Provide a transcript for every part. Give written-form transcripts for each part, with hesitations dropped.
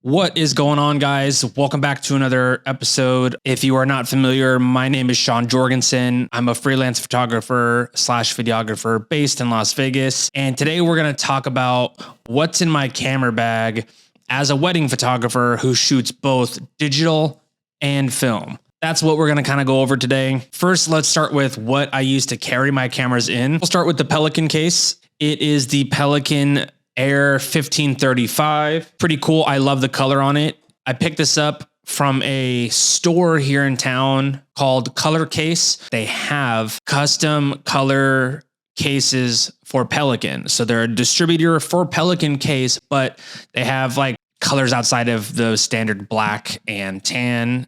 What is going on, guys? Welcome back to another episode. If you are not familiar, my name is Sean Jorgensen. I'm a freelance photographer slash videographer based in Las Vegas. And today we're going to talk about what's in my camera bag as a wedding photographer who shoots both digital and film. That's what we're going to kind of go over today. First, let's start with what I use to carry my cameras in. We'll start with the Pelican case. It is the Pelican Air 1535. Pretty cool. I love the color on it. I picked this up from a store here in town called Color Case. They have custom color cases for Pelican. So they're a distributor for Pelican case, but they have like colors outside of the standard black and tan.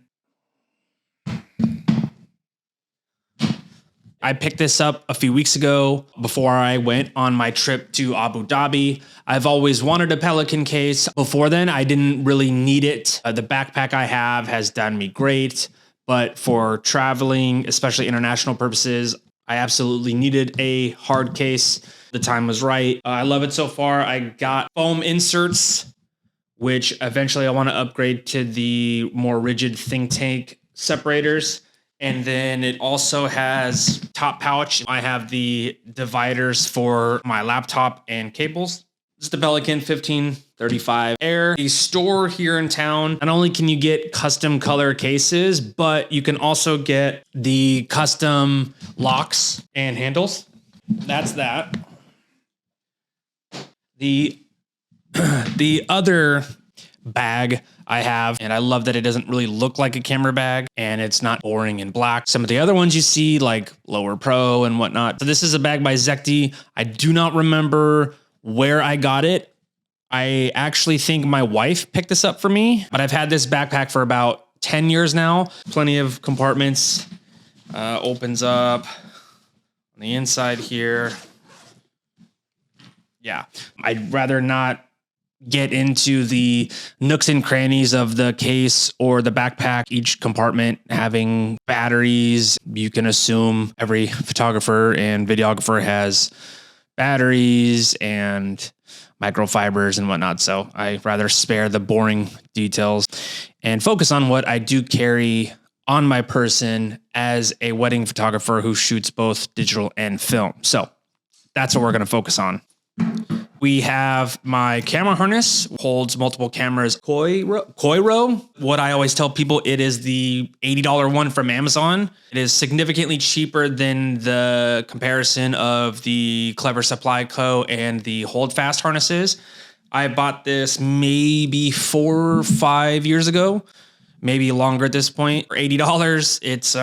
I picked this up a few weeks ago before I went on my trip to Abu Dhabi. I've always wanted a Pelican case. Before then, I didn't really need it. The backpack I have has done me great, but for traveling, especially international purposes, I absolutely needed a hard case. The time was right. I love it so far. I got foam inserts, which eventually I want to upgrade to the more rigid think tank separators. And then it also has top pouch. I have the dividers for my laptop and cables. This is the Pelican 1535 Air. A store here in town. Not only can you get custom color cases, but you can also get the custom locks and handles. That's that. The other bag I have, and I love that it doesn't really look like a camera bag and it's not boring and black. Some of the other ones you see like Lower Pro and whatnot. So this is a bag by Zekti. I do not remember where I got it. I actually think my wife picked this up for me, but I've had this backpack for about 10 years now. Plenty of compartments. Opens up on the inside here. Yeah, I'd rather not get into the nooks and crannies of the case or the backpack. Each compartment having batteries. You can assume every photographer and videographer has batteries and microfibers and whatnot. So I rather spare the boring details and focus on what I do carry on my person as a wedding photographer who shoots both digital and film. So that's what we're going to focus on. We have my camera harness, holds multiple cameras. Koiro. What I always tell people, it is the $80 one from Amazon. It is significantly cheaper than the comparison of the Clever Supply Co. and the Holdfast harnesses. I bought this maybe 4 or 5 years ago, maybe longer at this point. For $80, it's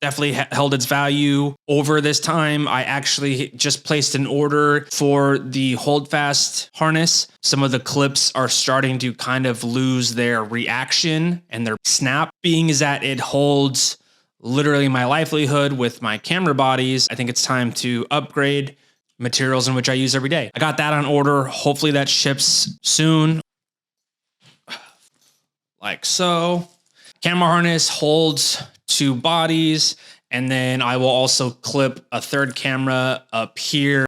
definitely held its value over this time. I actually just placed an order for the Holdfast harness. Some of the clips are starting to kind of lose their reaction and their snap, being is that it holds literally my livelihood with my camera bodies. I think it's time to upgrade materials in which I use every day. I got that on order. Hopefully that ships soon. Like so. Camera harness holds 2 bodies, and then I will also clip a third camera up here.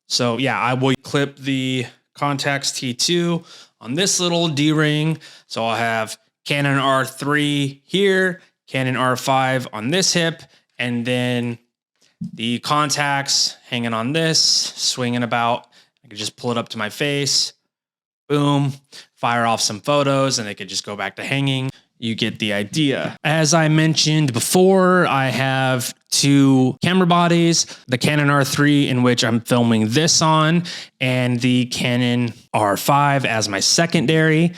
So yeah, I will clip the Contax T2 on this little D-ring. So I'll have Canon R3 here, Canon R5 on this hip, and then the Contax hanging on this, swinging about. I could just pull it up to my face, boom, fire off some photos, and they could just go back to hanging. You get the idea. As I mentioned before, I have 2 camera bodies, the Canon R3 in which I'm filming this on, and the Canon R5 as my secondary.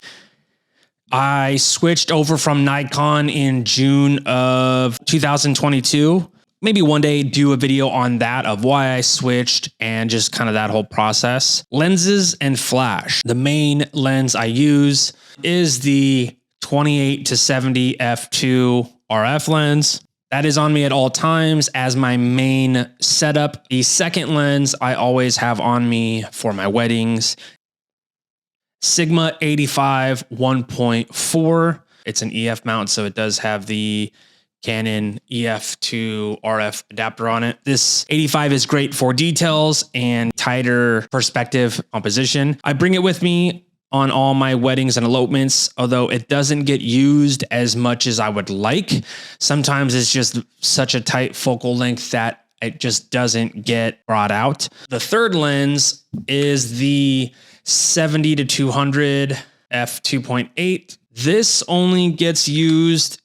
I switched over from Nikon in June of 2022. Maybe one day do a video on that of why I switched and just kind of that whole process. Lenses and flash. The main lens I use is the 28 to 70 f2 RF lens. That is on me at all times as my main setup. The second lens I always have on me for my weddings. Sigma 85 1.4. It's an EF mount, so it does have the Canon EF2 RF adapter on it. This 85 is great for details and tighter perspective composition. I bring it with me on all my weddings and elopements, although it doesn't get used as much as I would like. Sometimes it's just such a tight focal length that it just doesn't get brought out. The third lens is the 70 to 200 f2.8. This only gets used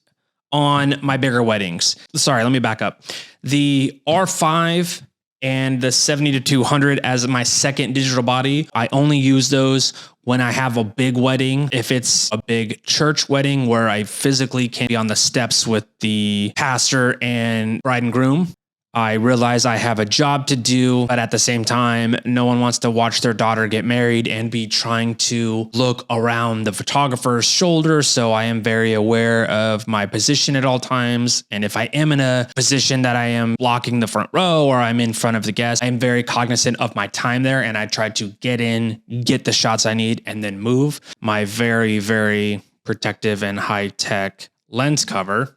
on my bigger weddings. Sorry, let me back up. The R5 and the 70 to 200 as my second digital body, I only use those when I have a big wedding. If it's a big church wedding where I physically can't be on the steps with the pastor and bride and groom, I realize I have a job to do, but at the same time, no one wants to watch their daughter get married and be trying to look around the photographer's shoulder. So I am very aware of my position at all times. And if I am in a position that I am blocking the front row or I'm in front of the guest, I'm very cognizant of my time there. And I try to get in, get the shots I need, and then move. My very, very protective and high-tech lens cover,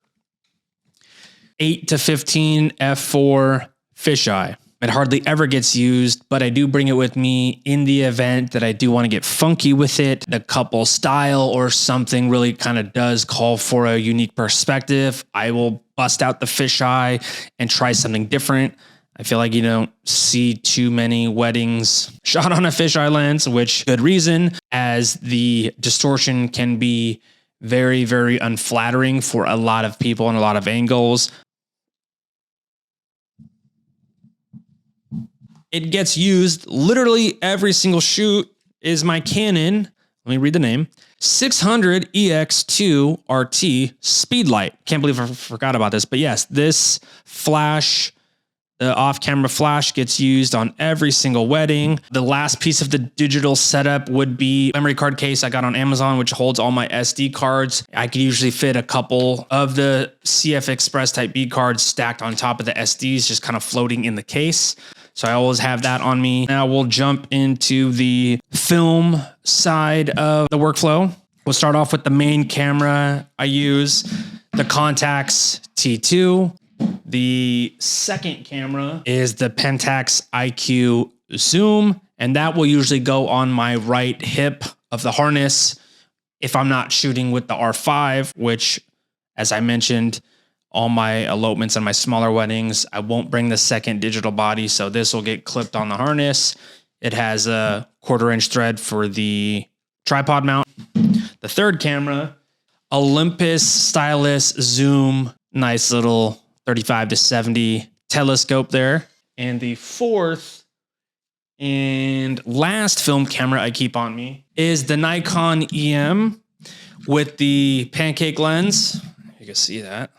8 to 15 f4 fisheye. It hardly ever gets used, but I do bring it with me in the event that I do want to get funky with it. The couple style or something really kind of does call for a unique perspective. I will bust out the fisheye and try something different. I feel like you don't see too many weddings shot on a fisheye lens, which good reason, as the distortion can be very, very unflattering for a lot of people and a lot of angles. It gets used literally every single shoot is my Canon, let me read the name, 600 EX2 RT Speedlight. Can't believe I forgot about this, but yes, this flash, the off-camera flash gets used on every single wedding. The last piece of the digital setup would be memory card case I got on Amazon, which holds all my SD cards. I could usually fit a couple of the CF Express Type B cards stacked on top of the SDs, just kind of floating in the case. So I always have that on me. Now we'll jump into the film side of the workflow. We'll start off with the main camera I use, the Contax T2. The second camera is the Pentax IQ zoom, and that will usually go on my right hip of the harness if I'm not shooting with the R5, which, as I mentioned, all my elopements and my smaller weddings, I won't bring the second digital body, so this will get clipped on the harness. It has a 1/4-inch thread for the tripod mount. The third camera, Olympus Stylus zoom, nice little 35 to 70 telescope there. And the fourth and last film camera I keep on me is the Nikon EM with the pancake lens. You can see that.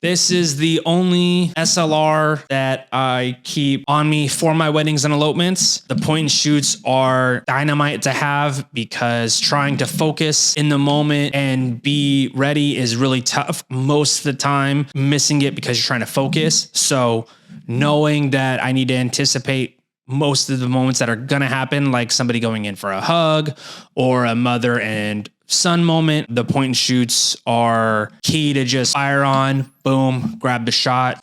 This is the only SLR that I keep on me for my weddings and elopements. The point and shoots are dynamite to have because trying to focus in the moment and be ready is really tough most of the time, missing it because you're trying to focus. So knowing that I need to anticipate most of the moments that are going to happen, like somebody going in for a hug or a mother and son moment, the point and shoots are key to just fire on, boom, grab the shot.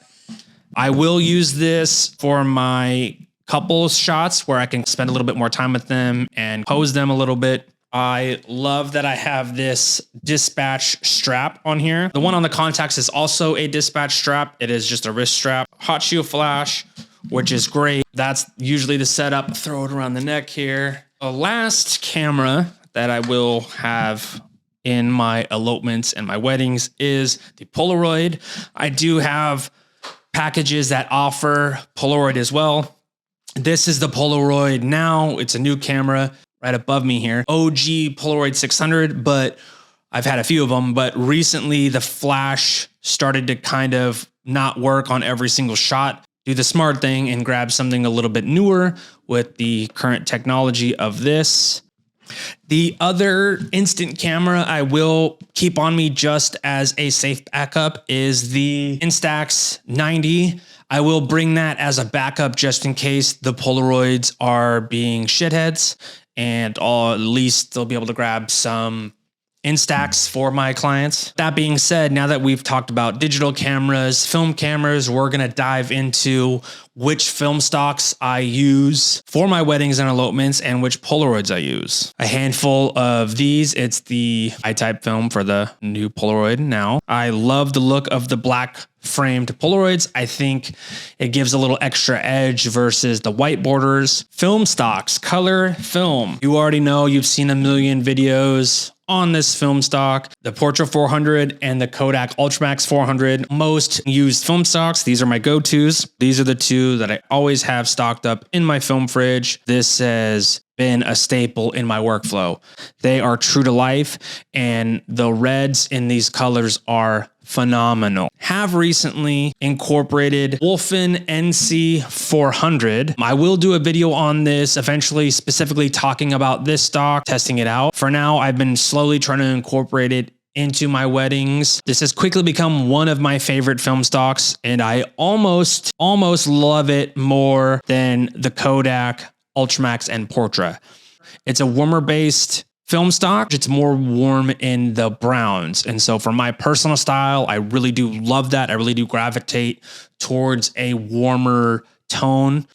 I will use this for my couples shots where I can spend a little bit more time with them and pose them a little bit. I love that I have this dispatch strap on here. The one on the Contax is also a dispatch strap. It is just a wrist strap. Hot shoe flash, which is great. That's usually the setup. Throw it around the neck here. The last camera that I will have in my elopements and my weddings is the Polaroid. I do have packages that offer Polaroid as well. This is the Polaroid now. It's a new camera right above me here. OG Polaroid 600, but I've had a few of them. But recently the flash started to kind of not work on every single shot. Do the smart thing and grab something a little bit newer with the current technology of this. The other instant camera I will keep on me just as a safe backup is the Instax 90. I will bring that as a backup just in case the Polaroids are being shitheads, and at least they'll be able to grab some in stacks for my clients. That being said, now that we've talked about digital cameras, film cameras, we're going to dive into which film stocks I use for my weddings and elopements and which Polaroids I use. A handful of these. It's the I-type film for the new Polaroid now. I love the look of the black framed Polaroids. I think it gives a little extra edge versus the white borders. Film stocks, color film. You already know, you've seen a million videos on this film stock, the Portra 400 and the Kodak Ultramax 400. Most used film stocks. These are my go-tos. These are the two that I always have stocked up in my film fridge. This has been a staple in my workflow. They are true to life, and the reds in these colors are phenomenal. Have recently incorporated Wolfen NC 400. I will do a video on this eventually, specifically talking about this stock, testing it out. For now, I've been slowly trying to incorporate it into my weddings. This has quickly become one of my favorite film stocks, and I almost love it more than the Kodak Ultramax and Portra. It's a warmer based film stock. It's more warm in the browns. And so for my personal style, I really do love that. I really do gravitate towards a warmer tone.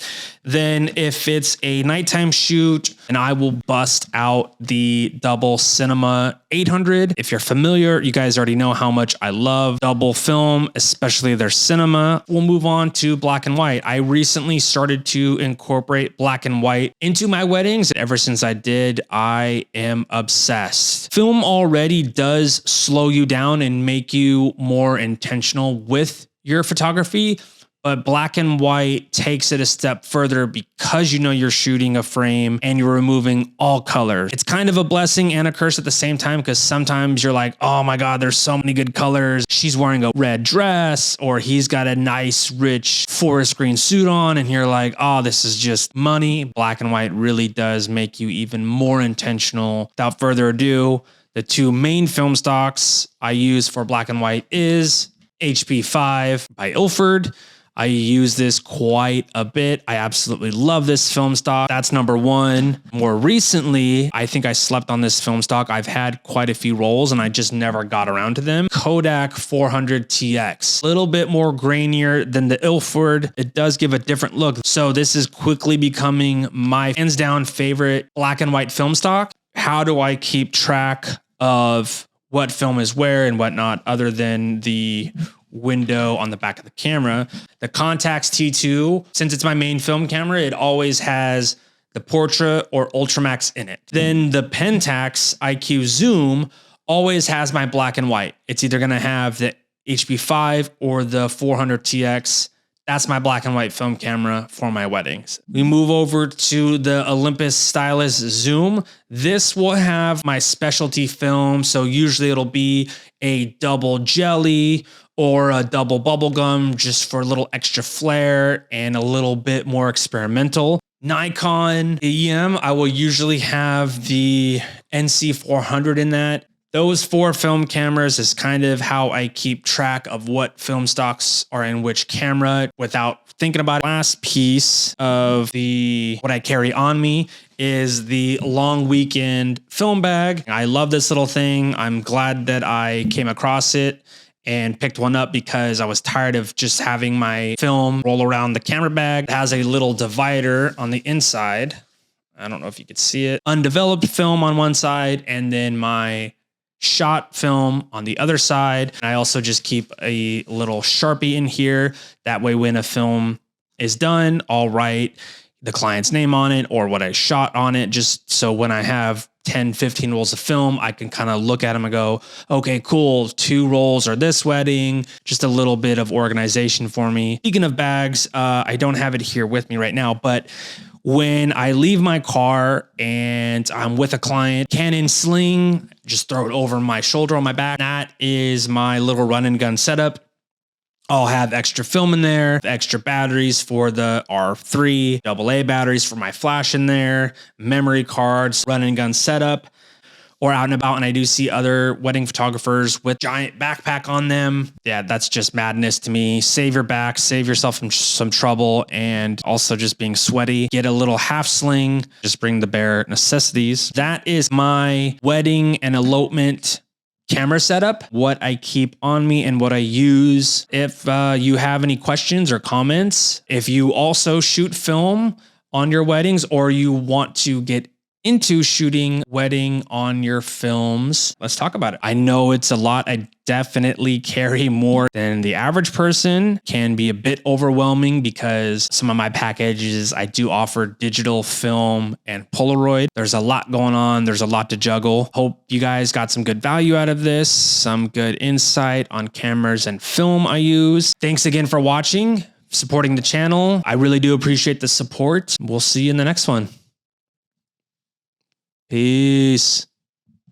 Then if it's a nighttime shoot, and I will bust out the double cinema 800. If you're familiar, you guys already know how much I love double film, especially their cinema. We'll move on to black and white. I recently started to incorporate black and white into my weddings. Ever since I did, I am obsessed. Film already does slow you down and make you more intentional with your photography, but black and white takes it a step further because you know you're shooting a frame and you're removing all colors. It's kind of a blessing and a curse at the same time, because sometimes you're like, oh my God, there's so many good colors. She's wearing a red dress, or he's got a nice, rich forest green suit on, and you're like, oh, this is just money. Black and white really does make you even more intentional. Without further ado, the two main film stocks I use for black and white is HP5 by Ilford. I use this quite a bit. I absolutely love this film stock. That's number one. More recently, I think I slept on this film stock. I've had quite a few rolls and I just never got around to them. Kodak 400 TX. A little bit more grainier than the Ilford. It does give a different look. So this is quickly becoming my hands down favorite black and white film stock. How do I keep track of what film is where and whatnot, other than the window on the back of the camera? The Contax T2, since it's my main film camera, it always has the Portra or Ultramax in it. Then the Pentax IQ zoom always has my black and white. It's either going to have the HP5 or the 400 TX. That's my black and white film camera for my weddings. We move over to the Olympus Stylus zoom. This will have my specialty film. So usually it'll be a double jelly or a double bubble gum, just for a little extra flair and a little bit more experimental. Nikon EM, I will usually have the NC400 in that. Those four film cameras is kind of how I keep track of what film stocks are in which camera without thinking about it. Last piece of what I carry on me is the long weekend film bag. I love this little thing. I'm glad that I came across it and picked one up because I was tired of just having my film roll around the camera bag. It has a little divider on the inside. I don't know if you could see it. Undeveloped film on one side, and then my shot film on the other side. I also just keep a little Sharpie in here. That way, when a film is done, I'll write the client's name on it or what I shot on it, just so when I have 10, 15 rolls of film, I can kind of look at them and go, okay, cool. 2 rolls are this wedding. Just a little bit of organization for me. Speaking of bags, I don't have it here with me right now, but when I leave my car and I'm with a client, Canon sling, just throw it over my shoulder on my back. That is my little run and gun setup. I'll have extra film in there, extra batteries for the R3, AA batteries for my flash in there, memory cards, run and gun setup. or out and about and I do see other wedding photographers with giant backpack on them, yeah, that's just madness to me. Save your back, save yourself from some trouble, and also just being sweaty. Get a little half sling, just bring the bare necessities. That is my wedding and elopement camera setup, what I keep on me and what I use. If you have any questions or comments, if you also shoot film on your weddings or you want to get into shooting wedding on your films, let's talk about it. I know it's a lot. I definitely carry more than the average person. Can be a bit overwhelming because some of my packages, I do offer digital film and Polaroid. There's a lot going on. There's a lot to juggle. Hope you guys got some good value out of this, some good insight on cameras and film I use. Thanks again for watching, supporting the channel. I really do appreciate the support. We'll see you in the next one. Peace.